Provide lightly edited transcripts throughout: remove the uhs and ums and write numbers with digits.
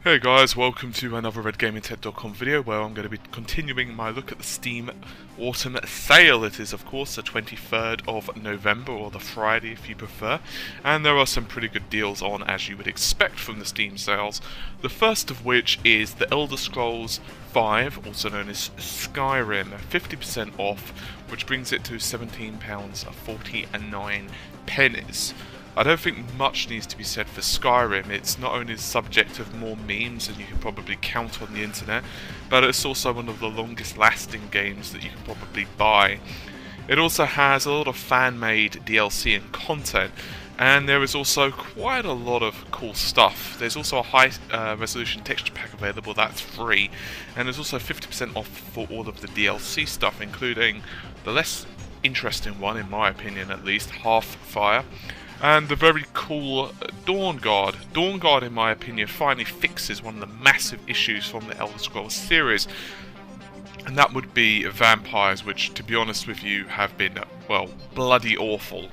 Hey guys, welcome to another RedGamingTech.com video where I'm going to be continuing my look at the Steam Autumn Sale. It is of course the 23rd of November, or the Friday if you prefer, and there are some pretty good deals on, as you would expect from the Steam sales. The first of which is the Elder Scrolls 5, also known as Skyrim, 50% off, which brings it to £17.49. I don't think much needs to be said for Skyrim. It's not only the subject of more memes than you can probably count on the internet, but it's also one of the longest lasting games that you can probably buy. It also has a lot of fan-made DLC and content, and there is also quite a lot of cool stuff. There's also a high resolution texture pack available that's free, and there's also 50% off for all of the DLC stuff, including the less interesting one, in my opinion at least, Half-Fire, and the very cool Dawn Guard. Dawn Guard, in my opinion, finally fixes one of the massive issues from the Elder Scrolls series, and that would be vampires, which, to be honest with you, have been, well, bloody awful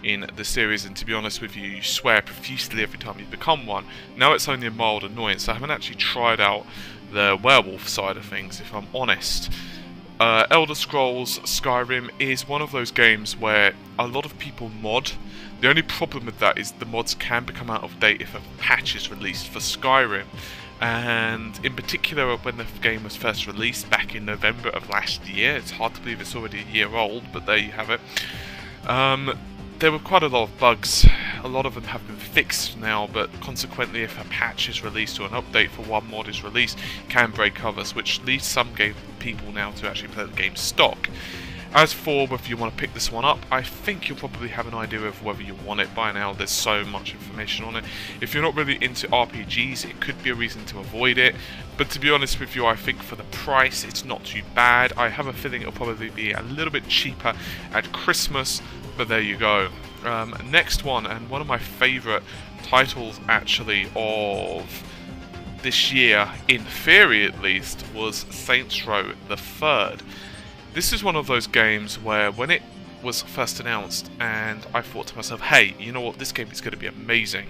in the series, and to be honest with you, you swear profusely every time you become one. Now it's only a mild annoyance, so I haven't actually tried out the werewolf side of things, if I'm honest. Elder Scrolls Skyrim is one of those games where a lot of people mod. The only problem with that is the mods can become out of date if a patch is released for Skyrim, and in particular when the game was first released back in November of last year. It's hard to believe it's already a year old, but there you have it. There were quite a lot of bugs. A lot of them have been fixed now, but consequently if a patch is released or an update for one mod is released, it can break others, which leads some people now to actually play the game stock. As for whether you want to pick this one up, I think you'll probably have an idea of whether you want it by now. There's so much information on it. If you're not really into RPGs, it could be a reason to avoid it. But to be honest with you, I think for the price, it's not too bad. I have a feeling it'll probably be a little bit cheaper at Christmas, but there you go. Next one, and one of my favourite titles actually of this year, in theory at least, was Saints Row the Third. This is one of those games where when it was first announced and I thought to myself, hey, you know what, this game is going to be amazing.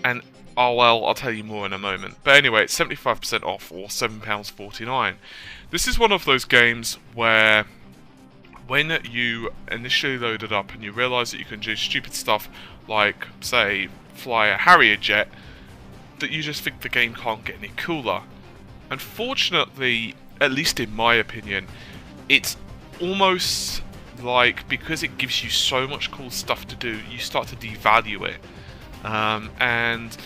And, oh well, I'll tell you more in a moment. But anyway, it's 75% off, or £7.49. This is one of those games where when you initially load it up and you realise that you can do stupid stuff like, say, fly a Harrier jet, that you just think the game can't get any cooler. Unfortunately, at least in my opinion, it's almost like, because it gives you so much cool stuff to do, you start to devalue it. And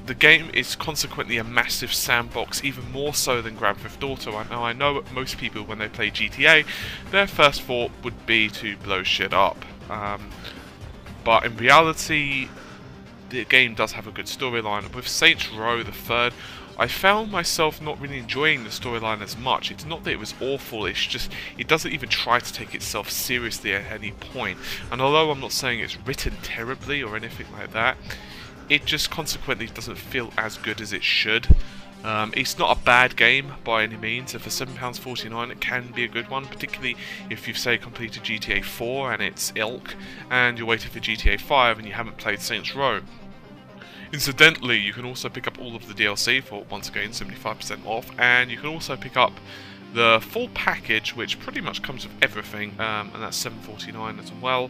the game is consequently a massive sandbox, even more so than Grand Theft Auto. I know most people, when they play GTA, their first thought would be to blow shit up. But in reality, the game does have a good storyline. With Saints Row the Third, I found myself not really enjoying the storyline as much. It's not that it was awful, it's just it doesn't even try to take itself seriously at any point. And although I'm not saying it's written terribly or anything like that, it just consequently doesn't feel as good as it should. It's not a bad game by any means, and for £7.49 it can be a good one, particularly if you've, say, completed GTA 4 and its ilk, and you're waiting for GTA 5 and you haven't played Saints Row. Incidentally, you can also pick up all of the DLC for, once again, 75% off, and you can also pick up the full package, which pretty much comes with everything, and that's £7.49 as well.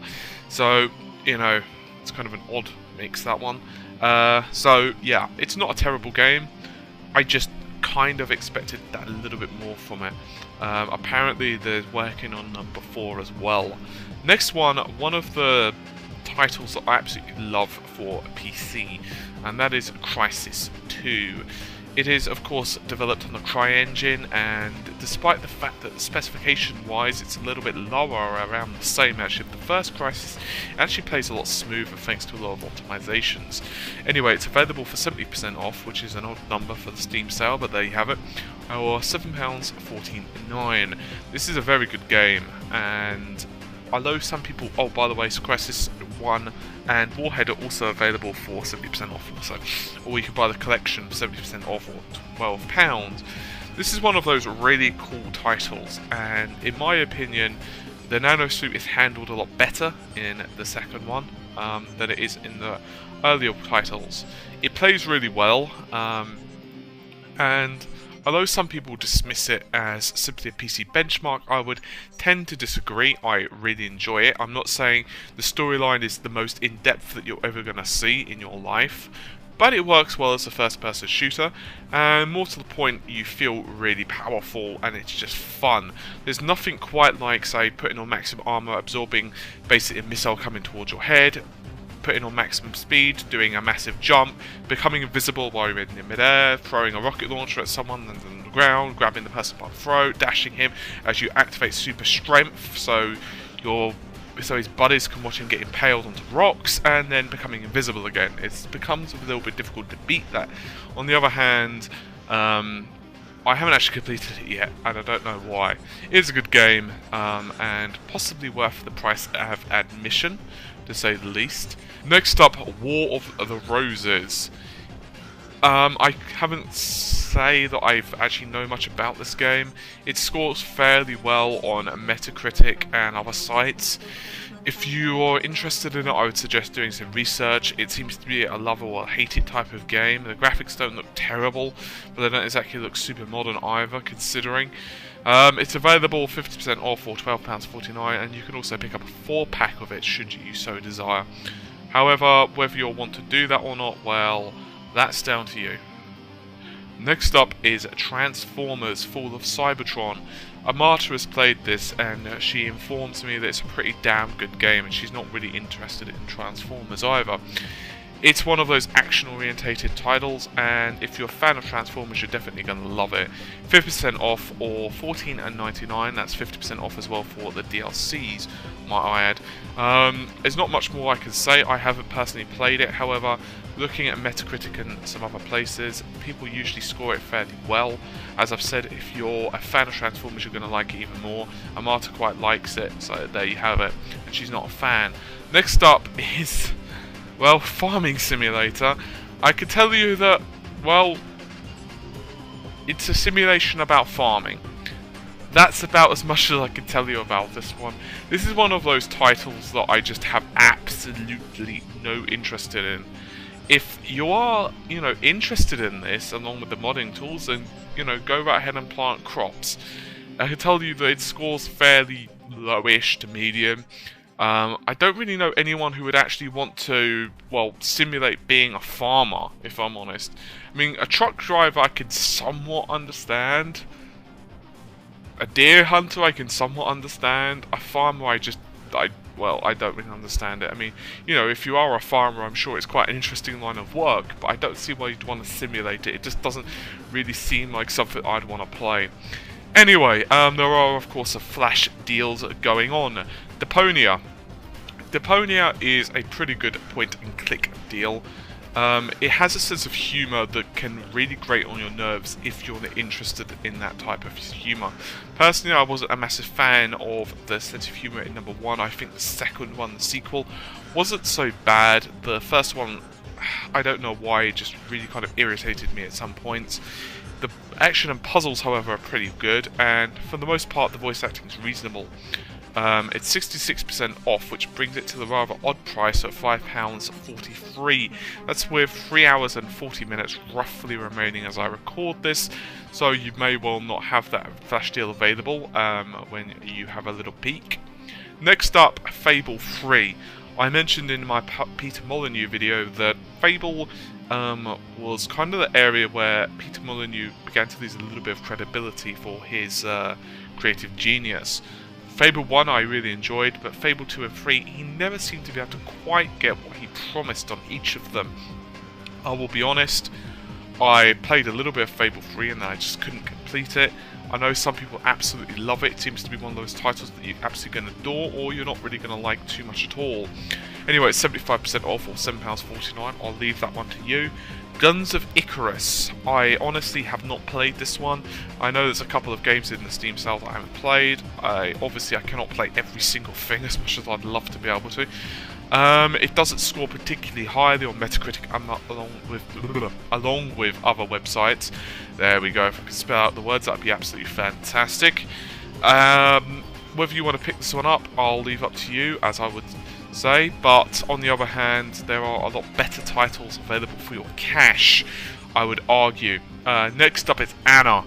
So, you know, it's kind of an odd mix, that one. So, yeah, it's not a terrible game. I just kind of expected that a little bit more from it. Apparently, they're working on number 4 as well. Next one of the titles that I absolutely love for PC, and that is Crysis 2. It is, of course, developed on the CryEngine, and despite the fact that specification-wise it's a little bit lower, around the same actually of the first Crysis, it actually plays a lot smoother thanks to a lot of optimizations. Anyway, it's available for 70% off, which is an odd number for the Steam sale, but there you have it, or £7.49. This is a very good game, and although some people, oh by the way, Crysis 1 and Warhead are also available for 70% off also, or you can buy the collection for 70% off, or £12. This is one of those really cool titles, and in my opinion the nano suit is handled a lot better in the second one than it is in the earlier titles. It plays really well. And although some people dismiss it as simply a PC benchmark, I would tend to disagree. I really enjoy it. I'm not saying the storyline is the most in-depth that you're ever going to see in your life, but it works well as a first-person shooter, and more to the point, you feel really powerful and it's just fun. There's nothing quite like, say, putting on maximum armor, absorbing basically a missile coming towards your head, putting on maximum speed, doing a massive jump, becoming invisible while you're in midair, throwing a rocket launcher at someone and on the ground, grabbing the person by the throat, dashing him as you activate super strength, so his buddies can watch him get impaled onto rocks, and then becoming invisible again. It becomes a little bit difficult to beat that. On the other hand, I haven't actually completed it yet, and I don't know why. It is a good game, and possibly worth the price of admission, to say the least. Next up, War of the Roses. I haven't say that I've actually know much about this game. It scores fairly well on Metacritic and other sites. If you are interested in it, I would suggest doing some research. It seems to be a love it or hate it type of game. The graphics don't look terrible, but they don't exactly look super modern either, considering. It's available 50% off for £12.49, and you can also pick up a 4-pack of it should you so desire. However, whether you'll want to do that or not, well, that's down to you. Next up is Transformers Fall of Cybertron. Amata has played this, and she informs me that it's a pretty damn good game, and she's not really interested in Transformers either. It's one of those action-orientated titles, and if you're a fan of Transformers, you're definitely going to love it. 50% off, or $14.99. That's 50% off as well for the DLCs, might I add. There's not much more I can say. I haven't personally played it, however, looking at Metacritic and some other places, people usually score it fairly well. As I've said, if you're a fan of Transformers, you're going to like it even more. Amata quite likes it, so there you have it, and she's not a fan. Next up is, well, Farming Simulator. I can tell you that, well, it's a simulation about farming. That's about as much as I can tell you about this one. This is one of those titles that I just have absolutely no interest in. If you are, interested in this, along with the modding tools, then, go right ahead and plant crops. I can tell you that it scores fairly lowish to medium. I don't really know anyone who would actually want to, well, simulate being a farmer, if I'm honest. I mean, a truck driver I can somewhat understand. A deer hunter I can somewhat understand. A farmer I don't really understand it. I mean, if you are a farmer, I'm sure it's quite an interesting line of work, but I don't see why you'd want to simulate it. It just doesn't really seem like something I'd want to play. Anyway, there are, of course, flash deals going on. Deponia. Deponia is a pretty good point-and-click deal. It has a sense of humour that can really grate on your nerves if you're interested in that type of humour. Personally, I wasn't a massive fan of the sense of humour in number 1. I think the second one, the sequel, wasn't so bad. The first one, I don't know why, it just really kind of irritated me at some points. The action and puzzles, however, are pretty good, and for the most part, the voice acting is reasonable. It's 66% off, which brings it to the rather odd price of £5.43. That's with 3 hours and 40 minutes roughly remaining as I record this, so you may well not have that flash deal available when you have a little peek. Next up, Fable 3. I mentioned in my Peter Molyneux video that Fable was kind of the area where Peter Molyneux began to lose a little bit of credibility for his creative genius. Fable 1 I really enjoyed, but Fable 2 and 3, he never seemed to be able to quite get what he promised on each of them. I will be honest, I played a little bit of Fable 3 and then I just couldn't complete it. I know some people absolutely love it. It seems to be one of those titles that you're absolutely going to adore, or you're not really going to like too much at all. Anyway, it's 75% off, or £7.49. I'll leave that one to you. Guns of Icarus. I honestly have not played this one. I know there's a couple of games in the Steam sale that I haven't played. Obviously, I cannot play every single thing as much as I'd love to be able to. It doesn't score particularly highly on Metacritic, along with other websites. There we go. If I could spell out the words, that'd be absolutely fantastic. Whether you want to pick this one up, I'll leave up to you, as I would say. But on the other hand, there are a lot better titles available for your cash, I would argue. Next up is Anna.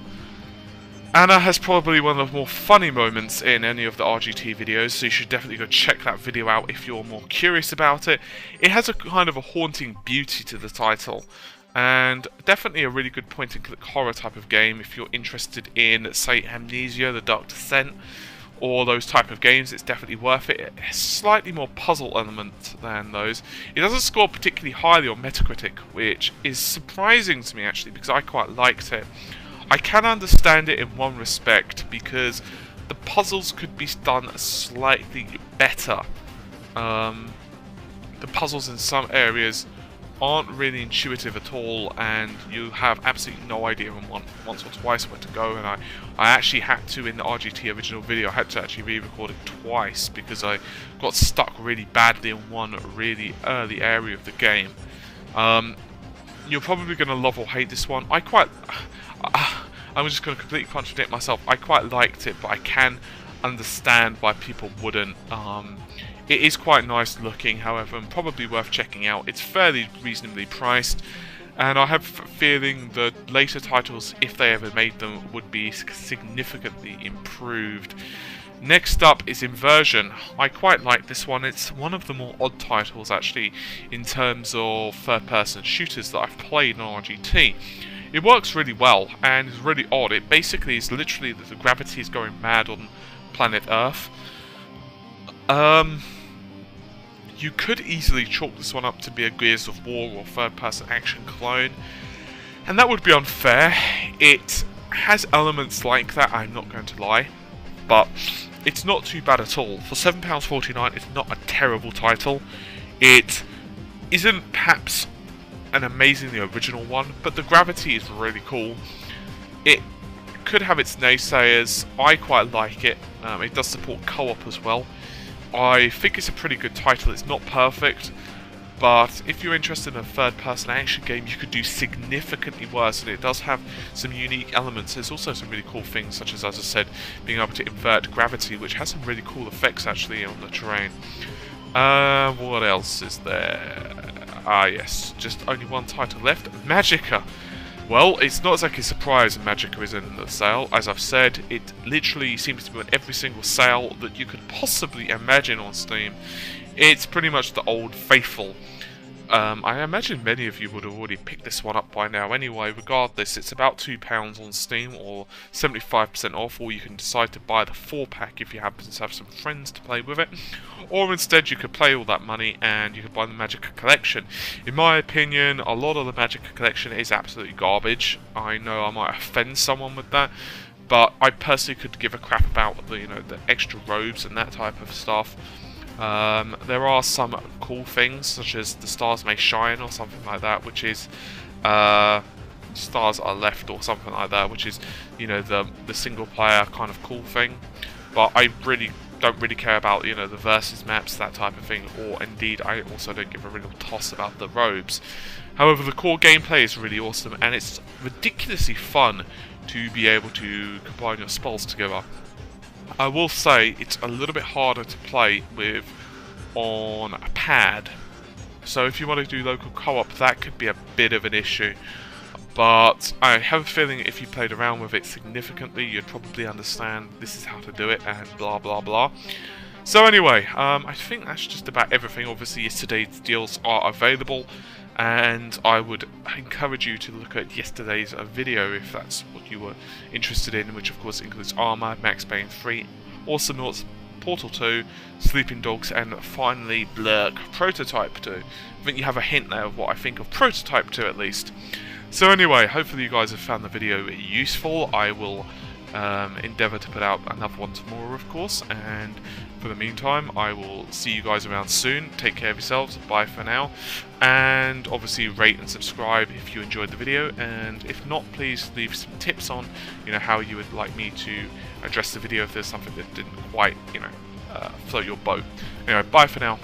Anna has probably one of the more funny moments in any of the RGT videos, so you should definitely go check that video out if you're more curious about it. It has a kind of a haunting beauty to the title, and definitely a really good point-and-click horror type of game if you're interested in, say, Amnesia, The Dark Descent, or those type of games. It's definitely worth it. It has slightly more puzzle element than those. It doesn't score particularly highly on Metacritic, which is surprising to me actually, because I quite liked it. I can understand it in one respect, because the puzzles could be done slightly better. The puzzles in some areas aren't really intuitive at all, and you have absolutely no idea in once or twice where to go. And I actually had to, in the RGT original video, I had to actually re-record it twice because I got stuck really badly in one really early area of the game. You're probably going to love or hate this one. I'm just going to completely contradict myself. I quite liked it, but I can understand why people wouldn't. It is quite nice looking, however, and probably worth checking out. It's fairly reasonably priced, and I have a feeling that later titles, if they ever made them, would be significantly improved. Next up is Inversion. I quite like this one. It's one of the more odd titles, actually, in terms of third-person shooters that I've played on RGT. It works really well, and is really odd. It basically is literally that the gravity is going mad on planet Earth. You could easily chalk this one up to be a Gears of War or third-person action clone, and that would be unfair. It has elements like that, I'm not going to lie, but it's not too bad at all. For £7.49, it's not a terrible title. It isn't perhaps an amazingly original one, but the gravity is really cool. It could have its naysayers. I quite like it. It does support co-op as well. I think it's a pretty good title. It's not perfect, but if you're interested in a third-person action game, you could do significantly worse, and it does have some unique elements. There's also some really cool things, such as I said, being able to invert gravity, which has some really cool effects actually on the terrain. What else is there? Yes, just only one title left, Magicka. Well, it's not exactly a surprise Magicka is in the sale. As I've said, it literally seems to be on every single sale that you could possibly imagine on Steam. It's pretty much the old faithful. I imagine many of you would have already picked this one up by now anyway. Regardless, it's about £2 on Steam, or 75% off, or you can decide to buy the 4-pack if you happen to have some friends to play with it. Or instead you could pay all that money and you could buy the Magicka collection. In my opinion, a lot of the Magicka collection is absolutely garbage. I know I might offend someone with that, but I personally could give a crap about the, the extra robes and that type of stuff. There are some cool things, such as the Stars May Shine or something like that, which is Stars Are Left or something like that, which is the single player kind of cool thing. But I really don't really care about the versus maps, that type of thing, or indeed I also don't give a real toss about the robes. However, the core gameplay is really awesome, and it's ridiculously fun to be able to combine your spells together. I will say it's a little bit harder to play with on a pad, so if you want to do local co-op, that could be a bit of an issue. But I have a feeling if you played around with it significantly, you'd probably understand this is how to do it and blah blah blah. So anyway, I think that's just about everything. Obviously yesterday's deals are available, and I would encourage you to look at yesterday's video if that's what you were interested in, which of course includes Armour, Max Payne 3, Awesome Noughts, Portal 2, Sleeping Dogs, and finally Blurk Prototype 2. I think you have a hint there of what I think of Prototype 2 at least. So anyway, hopefully you guys have found the video useful. I will endeavour to put out another one tomorrow, of course, and for the meantime I will see you guys around soon. Take care of yourselves, bye for now, and obviously rate and subscribe if you enjoyed the video, and if not, please leave some tips on how you would like me to address the video if there's something that didn't quite float your boat. Anyway, bye for now.